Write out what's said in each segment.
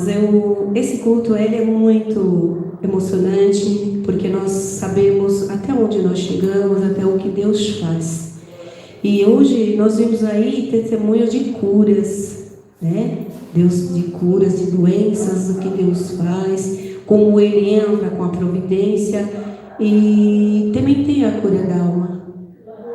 irmãos, esse culto ele é muito emocionante, porque nós sabemos até onde nós chegamos, até o que Deus faz. E hoje nós vimos aí testemunhos de curas, né? Deus de curas, de doenças, o que Deus faz, como Ele entra com a providência. E também tem a cura da alma.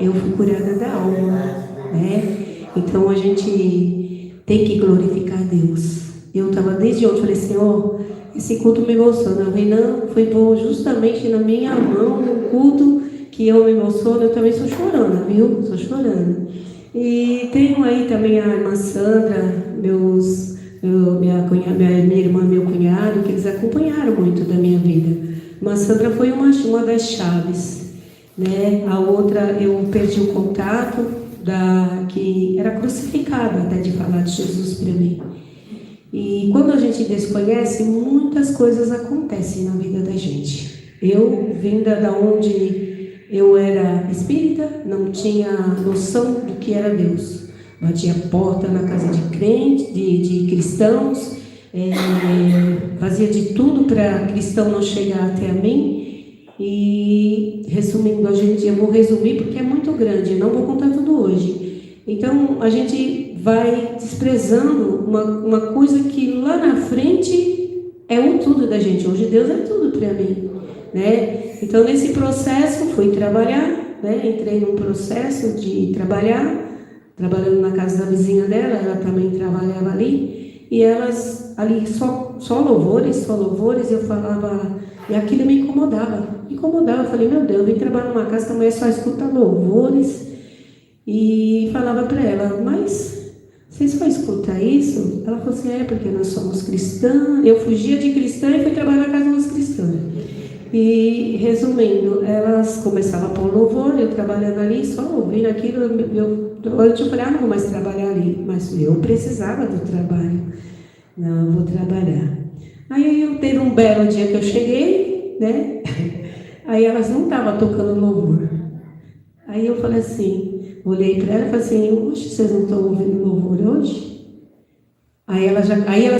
Eu fui curada da alma, né? Então a gente tem que glorificar Deus. Eu estava desde ontem, falei, Senhor, esse culto me emociona. O Renan foi bom justamente na minha mão, no culto que eu me emociono. Eu também estou chorando, viu? Estou chorando. E tenho aí também a irmã Sandra, minha irmã, meu cunhado, que eles acompanharam muito da minha vida. Irmã Sandra foi uma das chaves, né? A outra, eu perdi o contato que era crucificada até de falar de Jesus para mim. E quando a gente desconhece, muitas coisas acontecem na vida da gente. Eu, vinda da onde eu era espírita, não tinha noção do que era Deus. Batia porta na casa de crentes, de cristãos, fazia de tudo para cristão não chegar até a mim. E resumindo, eu vou resumir porque é muito grande, não vou contar tudo hoje. Então a gente vai desprezando uma coisa que lá na frente é o tudo da gente. Hoje Deus é tudo para mim, né? Então nesse processo fui trabalhar, né? Entrei num processo de trabalhando na casa da vizinha dela, ela também trabalhava ali, e elas ali só louvores, eu falava, e aquilo me incomodava, eu falei, meu Deus, eu vim trabalhar numa casa que a mulher só escuta louvores, e falava para ela, mas você só escuta isso? Ela falou assim, porque nós somos cristãs. Eu fugia de cristã e fui trabalhar na casa de umas cristãs. E resumindo, elas começavam a pôr louvor, eu trabalhando ali, só ouvindo aquilo, eu falei, não vou mais trabalhar ali, mas eu precisava do trabalho, não, eu vou trabalhar. Aí eu teve um belo dia que eu cheguei, né, aí elas não estavam tocando louvor, aí eu falei assim, olhei para ela e falei assim, oxe, vocês não estão ouvindo louvor hoje? Aí elas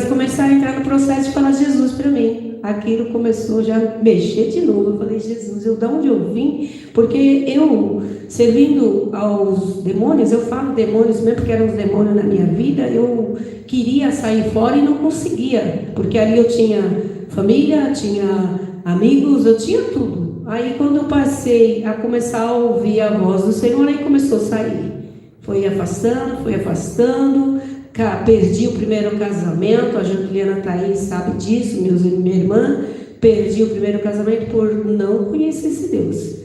começaram a entrar no processo de falar Jesus para mim. Aquilo começou já a mexer de novo. Eu falei, Jesus, de onde eu vim? Porque eu, servindo aos demônios, eu falo demônios mesmo porque eram os demônios na minha vida, eu queria sair fora e não conseguia, porque ali eu tinha família, tinha amigos, eu tinha tudo. Aí quando eu passei a começar a ouvir a voz do Senhor, aí começou a sair. Foi afastando. Perdi o primeiro casamento, a Juliana Thaís sabe disso, minha irmã, perdi o primeiro casamento por não conhecer esse Deus.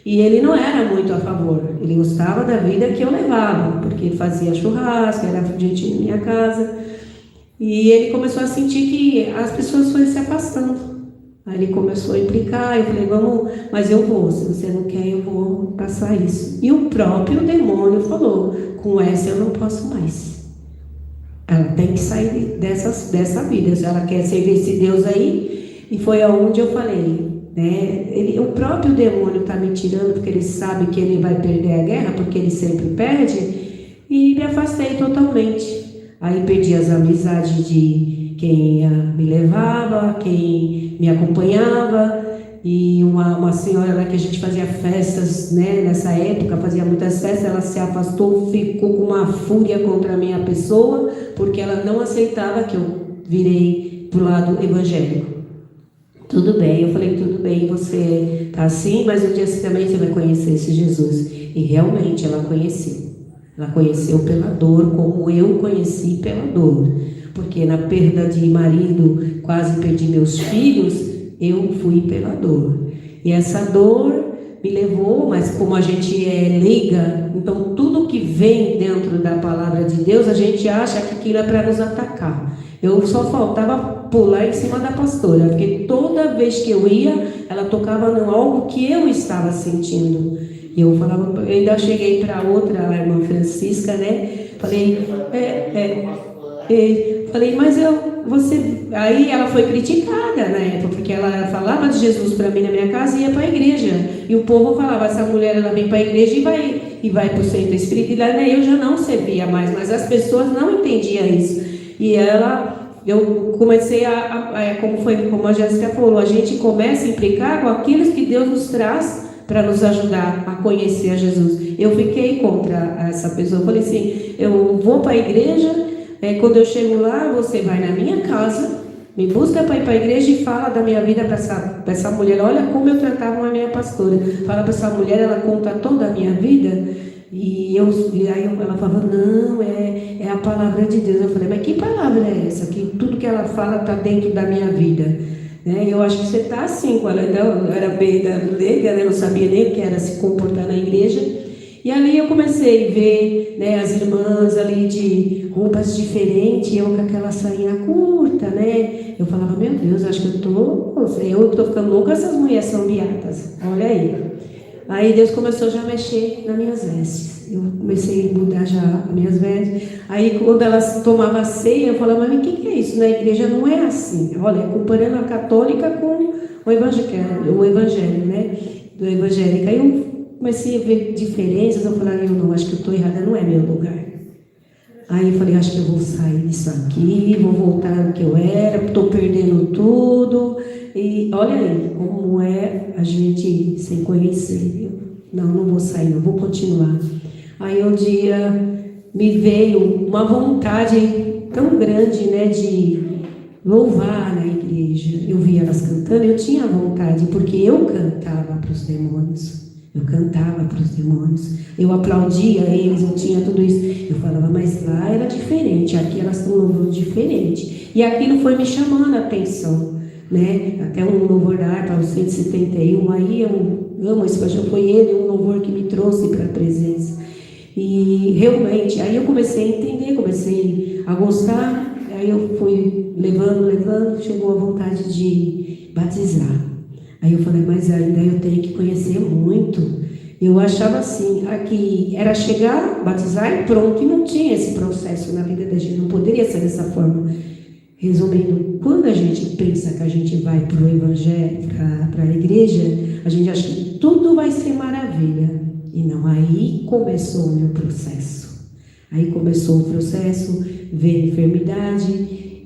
E ele não era muito a favor, ele gostava da vida que eu levava, porque fazia churrasco, era gente em minha casa, e ele começou a sentir que as pessoas foram se afastando. Aí ele começou a implicar, eu falei, vamos, mas eu vou, se você não quer, eu vou passar isso. E o próprio demônio falou, com essa eu não posso mais. Ela tem que sair dessa vida, se ela quer servir esse Deus aí. E foi aonde eu falei, né? O próprio demônio está me tirando, porque ele sabe que ele vai perder a guerra, porque ele sempre perde, e me afastei totalmente. Aí perdi as amizades de quem me levava, quem me acompanhava, e uma senhora lá que a gente fazia festas, né? Nessa época fazia muitas festas, ela se afastou, ficou com uma fúria contra a minha pessoa, porque ela não aceitava que eu virei para o lado evangélico. Tudo bem, eu falei, tudo bem, você está assim, mas um dia também você vai conhecer esse Jesus. E realmente ela conheceu. Ela conheceu pela dor, como eu conheci pela dor. Porque na perda de marido, quase perdi meus filhos, eu fui pela dor. E essa dor me levou, mas como a gente é leiga, então tudo que vem dentro da palavra de Deus, a gente acha que aquilo é para nos atacar. Eu só faltava pular em cima da pastora, porque toda vez que eu ia, ela tocava em algo que eu estava sentindo. E eu falava, eu ainda cheguei para outra, a irmã Francisca, né? Falei, falei, mas você... Aí ela foi criticada na época, porque ela falava de Jesus para mim na minha casa e ia para a igreja. E o povo falava, essa mulher ela vem para a igreja e vai para o centro espírita. E eu já não servia mais, mas as pessoas não entendiam isso. E ela eu comecei como a Jéssica falou, a gente começa a implicar com aquilo que Deus nos traz para nos ajudar a conhecer a Jesus. Eu fiquei contra essa pessoa, eu falei assim, eu vou para a igreja, quando eu chego lá, você vai na minha casa, me busca para ir para a igreja e fala da minha vida para essa mulher. Olha como eu tratava a minha pastora. Fala para essa mulher, ela conta toda a minha vida. E aí ela falava, não, é a palavra de Deus. Eu falei, mas que palavra é essa? Que tudo que ela fala está dentro da minha vida. Eu acho que você está assim, quando ela era bem leiga, né? Não sabia nem o que era se comportar na igreja. E ali eu comecei a ver, né, as irmãs ali de roupas diferentes, eu com aquela sainha curta, né? Eu falava, meu Deus, acho que eu estou ficando louca, essas mulheres são beatas. Olha aí. Aí Deus começou já a mexer nas minhas vestes. Eu comecei a mudar já as minhas vestes. Aí quando elas tomavam ceia, eu falava, mas o que é isso? Na igreja não é assim. Olha, comparando a católica com o evangelho, né? Do evangélico. Aí eu comecei a ver diferenças. Eu falei, eu não, acho que eu estou errada, não é meu lugar. Aí eu falei, acho que eu vou sair disso aqui, vou voltar ao que eu era, estou perdendo tudo. E olha aí, como é a gente sem conhecer. Não vou sair, não vou continuar. Aí um dia me veio uma vontade tão grande, né, de louvar na igreja. Eu via elas cantando, eu tinha vontade, porque eu cantava para os demônios. Eu cantava para os demônios, eu aplaudia eles, eu tinha tudo isso. Eu falava, mas lá era diferente, aqui elas estão louvando diferente. E aquilo foi me chamando a atenção, né? Até um louvor da harpa, o 171, aí eu amo esse paixão, foi ele, um louvor que me trouxe para a presença. E realmente, aí eu comecei a entender, comecei a gostar, aí eu fui levando, chegou a vontade de batizar. Aí eu falei, mas ainda eu tenho que conhecer muito. Eu achava assim, aqui era chegar, batizar e pronto, e não tinha esse processo na vida da gente, não poderia ser dessa forma. Resumindo, quando a gente pensa que a gente vai para o evangelho, para a igreja, a gente acha que tudo vai ser maravilha. E não, aí começou o meu processo. Aí começou o processo, veio a enfermidade,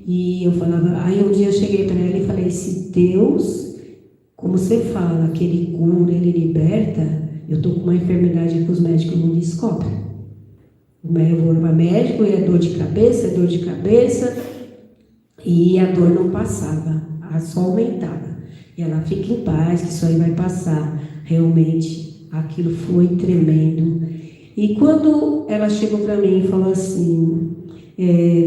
e eu falava, aí um dia eu cheguei para ela e falei, se Deus, como você fala, que Ele cura, Ele liberta, eu estou com uma enfermidade que os médicos não descobrem. Eu vou para médico e é dor de cabeça, e a dor não passava, só aumentava. E ela fica em paz, que isso aí vai passar. Realmente, aquilo foi tremendo. E quando ela chegou para mim e falou assim,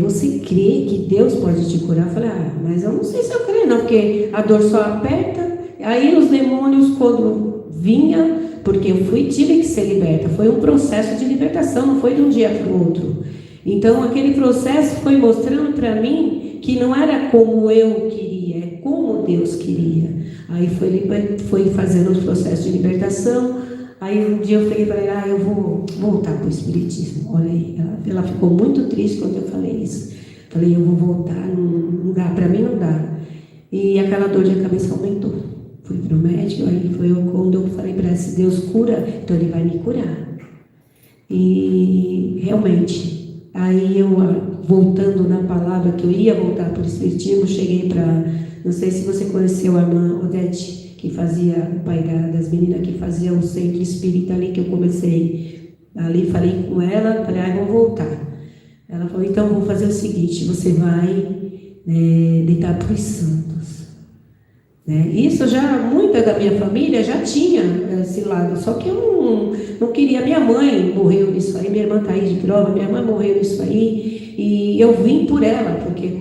você crê que Deus pode te curar? Eu falei, mas eu não sei se eu creio não, porque a dor só aperta. Aí os demônios, quando vinha, porque eu tive que ser liberta, foi um processo de libertação, não foi de um dia para o outro. Então aquele processo foi mostrando para mim que não era como eu queria, é como Deus queria. Aí foi fazendo os processos de libertação. Aí um dia eu falei para ela, eu vou voltar para o Espiritismo. Olha aí, ela ficou muito triste quando eu falei isso. Falei, eu vou voltar, não dá, para mim não dá. E aquela dor de cabeça aumentou. Fui para o médico, aí foi quando eu falei para ela, se Deus cura, então Ele vai me curar. E realmente, aí eu, voltando na palavra que eu ia voltar para o Espiritismo, cheguei para, não sei se você conheceu a irmã Odete, que fazia, o pai das meninas, que fazia o centro espírita ali, que eu comecei ali, falei com ela, falei, vou voltar. Ela falou, então vou fazer o seguinte, você vai deitar para os santos. Isso já, muita da minha família já tinha esse lado, só que eu não queria. Minha mãe morreu nisso aí, minha irmã está aí de prova, minha mãe morreu nisso aí, e eu vim por ela, porque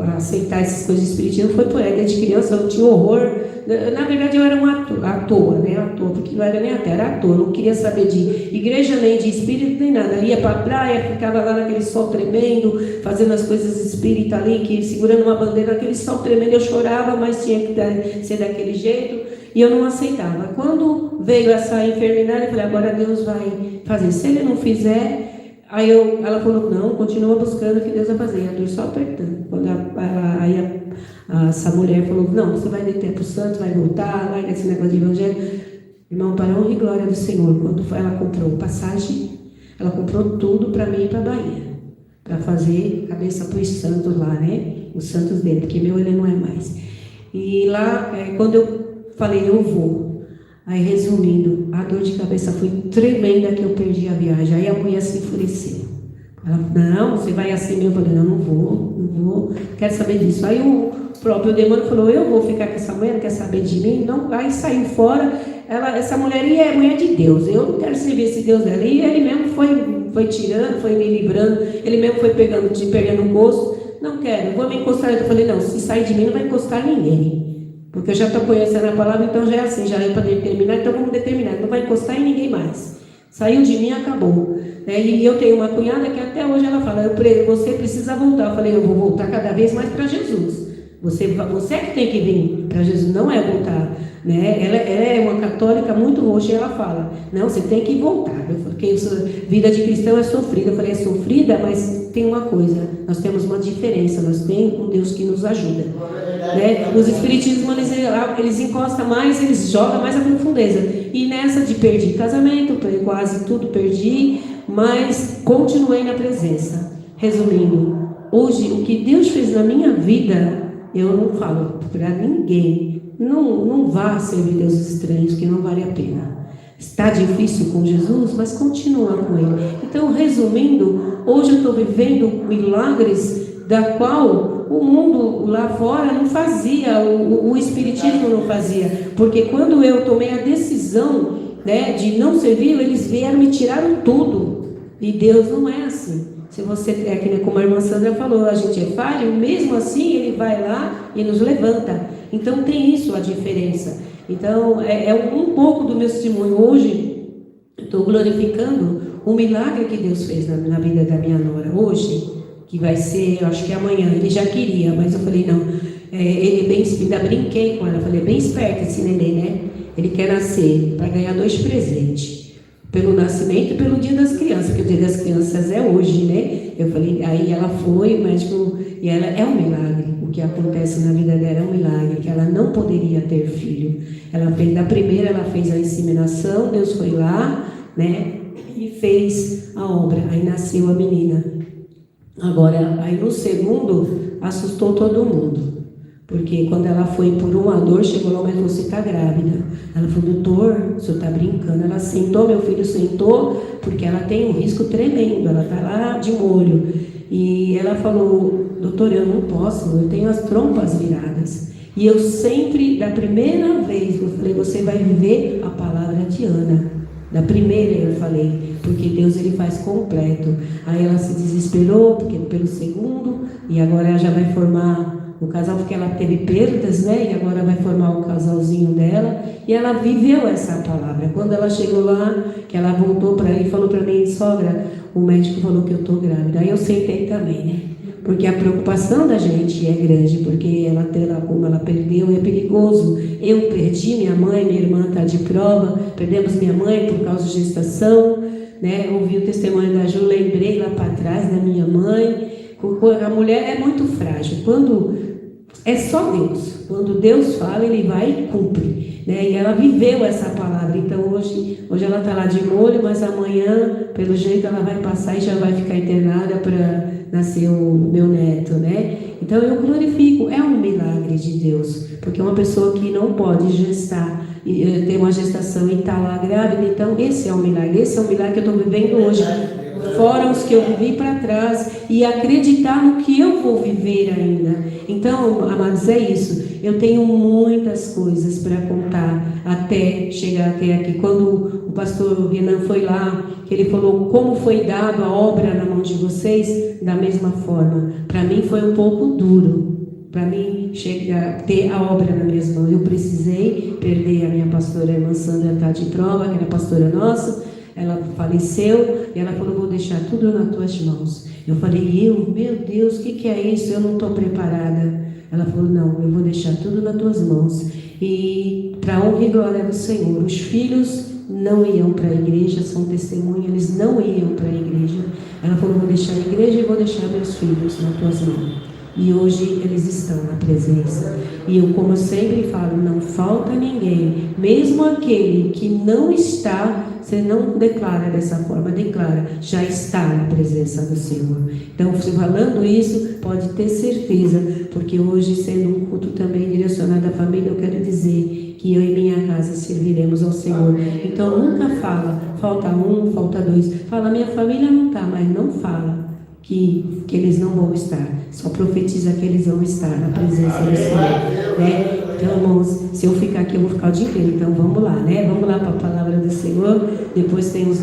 a aceitar essas coisas espiritistas foi por ela. Desde criança eu tinha horror, na verdade eu era uma à toa, porque não era nem até, era à toa, não queria saber de igreja, nem de espírito, nem nada. Ia para a praia, ficava lá naquele sol tremendo, fazendo as coisas espíritas ali, segurando uma bandeira, naquele sol tremendo, eu chorava, mas tinha que ser daquele jeito, e eu não aceitava. Quando veio essa enfermidade, eu falei, agora Deus vai fazer. Se Ele não fizer, ela falou, não, continua buscando que Deus vai fazer. E a dor só apertando. Quando essa mulher falou, não, você vai meter para o santo, vai voltar, larga esse negócio de evangelho. Irmão, para a honra e glória do Senhor, quando ela comprou passagem, ela comprou tudo para mim ir para a Bahia, para fazer cabeça para os santos lá, né? os santos dele, porque meu ele não é mais. E lá, quando eu falei, eu vou. Aí, resumindo, a dor de cabeça foi tremenda que eu perdi a viagem. Aí a mulher se enfureceu. Ela falou, não, você vai assim mesmo. Eu falei, não vou, quero saber disso. Aí o próprio demônio falou, eu vou ficar com essa mulher, não quer saber de mim? Não. Aí saiu fora, essa mulher é mulher de Deus, eu não quero servir esse Deus dela. E ele mesmo foi tirando, foi me livrando, ele mesmo foi pegando o gosto. Não quero, vou me encostar. Eu falei, não, se sair de mim não vai encostar ninguém. Porque eu já estou conhecendo a palavra, então já é assim, já é para determinar, então vamos determinar, não vai encostar em ninguém mais. Saiu de mim, acabou. E eu tenho uma cunhada que até hoje ela fala, você precisa voltar. Eu falei, eu vou voltar cada vez mais para Jesus. Você é que tem que vir para Jesus, não é voltar. Né? Ela é uma católica muito roxa e ela fala, não, você tem que voltar. Porque vida de cristão é sofrida. Eu falei, é sofrida, mas tem uma coisa, nós temos uma diferença, nós temos um Deus que nos ajuda. Né? Os espiritismos, eles encostam mais, eles jogam mais a profundeza. E nessa de perdi casamento, quase tudo perdi, mas continuei na presença. Resumindo, hoje o que Deus fez na minha vida, eu não falo para ninguém. Não vá servir deuses estranhos, que não vale a pena. Está difícil com Jesus, mas continua com Ele. Então, resumindo, hoje eu estou vivendo milagres da qual o mundo lá fora não fazia, o espiritismo não fazia. Porque quando eu tomei a decisão, né, de não servir, eles vieram e tiraram tudo. E Deus não é assim. Se você é que nem como a irmã Sandra falou, a gente é falho, mesmo assim Ele vai lá e nos levanta. Então tem isso a diferença. Então é um pouco do meu testemunho. Hoje estou glorificando o milagre que Deus fez na vida da minha nora. Hoje, que vai ser, eu acho que amanhã, ele já queria, mas eu falei não. Ele bem, ainda brinquei com ela, falei, bem esperto esse neném, né? Ele quer nascer para ganhar 2 presentes. Pelo nascimento e pelo dia das crianças, porque o dia das crianças é hoje, né? Eu falei, aí ela foi, o médico, e ela é um milagre. O que acontece na vida dela é um milagre, que ela não poderia ter filho. Ela fez, da primeira ela fez a inseminação, Deus foi lá, né? E fez a obra, aí nasceu a menina. Agora, aí no segundo, assustou todo mundo. Porque quando ela foi por uma dor, chegou lá, mas você está grávida. Ela falou, doutor, o senhor está brincando. Ela sentou, meu filho sentou, porque ela tem um risco tremendo, ela está lá de molho. E ela falou, doutor, eu não posso, eu tenho as trompas viradas. E eu sempre, da primeira vez, eu falei, você vai viver a palavra de Ana. Da primeira eu falei, porque Deus ele faz completo. Aí ela se desesperou, porque pelo segundo, e agora ela já vai formar o casal, porque ela teve perdas, né? E agora vai formar o casalzinho dela. E ela viveu essa palavra. Quando ela chegou lá, que ela voltou para ele e falou para mim, sogra, o médico falou que eu estou grávida. Aí eu sentei também, né? Porque a preocupação da gente é grande, porque como ela perdeu, é perigoso. Eu perdi minha mãe, minha irmã está de prova, perdemos minha mãe por causa de gestação, né? Ouvi o testemunho da Ju, lembrei lá para trás da minha mãe. A mulher é muito frágil. Quando é só Deus. Quando Deus fala, Ele vai e cumpre. Né? E ela viveu essa palavra. Então hoje ela está lá de molho, mas amanhã, pelo jeito, ela vai passar e já vai ficar internada para nascer o meu neto. Né? Então eu glorifico. É um milagre de Deus. Porque uma pessoa que não pode gestar, ter uma gestação e está lá grávida, então esse é um milagre. Esse é o milagre que eu estou vivendo hoje. Fora os que eu vivi para trás, e acreditar no que eu vou viver ainda. Então, amados, é isso. Eu tenho muitas coisas para contar até chegar até aqui. Quando o pastor Renan foi lá, que ele falou como foi dado a obra na mão de vocês, da mesma forma. Para mim foi um pouco duro. Para mim ter a obra na minhas mãos. Eu precisei perder a minha pastora, a irmã Sandra está de prova, que era pastora nossa. Ela faleceu e ela falou, vou deixar tudo nas tuas mãos. Eu falei, meu Deus, o que é isso? Eu não estou preparada. Ela falou, não, eu vou deixar tudo nas tuas mãos. E para honra e glória do Senhor, os filhos não iam para a igreja, são testemunhas, eles não iam para a igreja. Ela falou, vou deixar a igreja e vou deixar meus filhos nas tuas mãos. E hoje eles estão na presença. E eu, como eu sempre falo, não falta ninguém. Mesmo aquele que não está, você não declara dessa forma, declara, já está na presença do Senhor. Então, falando isso, pode ter certeza, porque hoje, sendo um culto também direcionado à família, eu quero dizer que eu e minha casa serviremos ao Senhor. Então, nunca fala, falta um, falta dois. Fala, minha família não está, mas não fala que eles não vão estar. Só profetiza que eles vão estar na presença do Senhor, né? Então, irmãos, se eu ficar aqui, eu vou ficar o dia inteiro. Então, vamos lá, né? Vamos lá para a palavra do Senhor. Depois tem os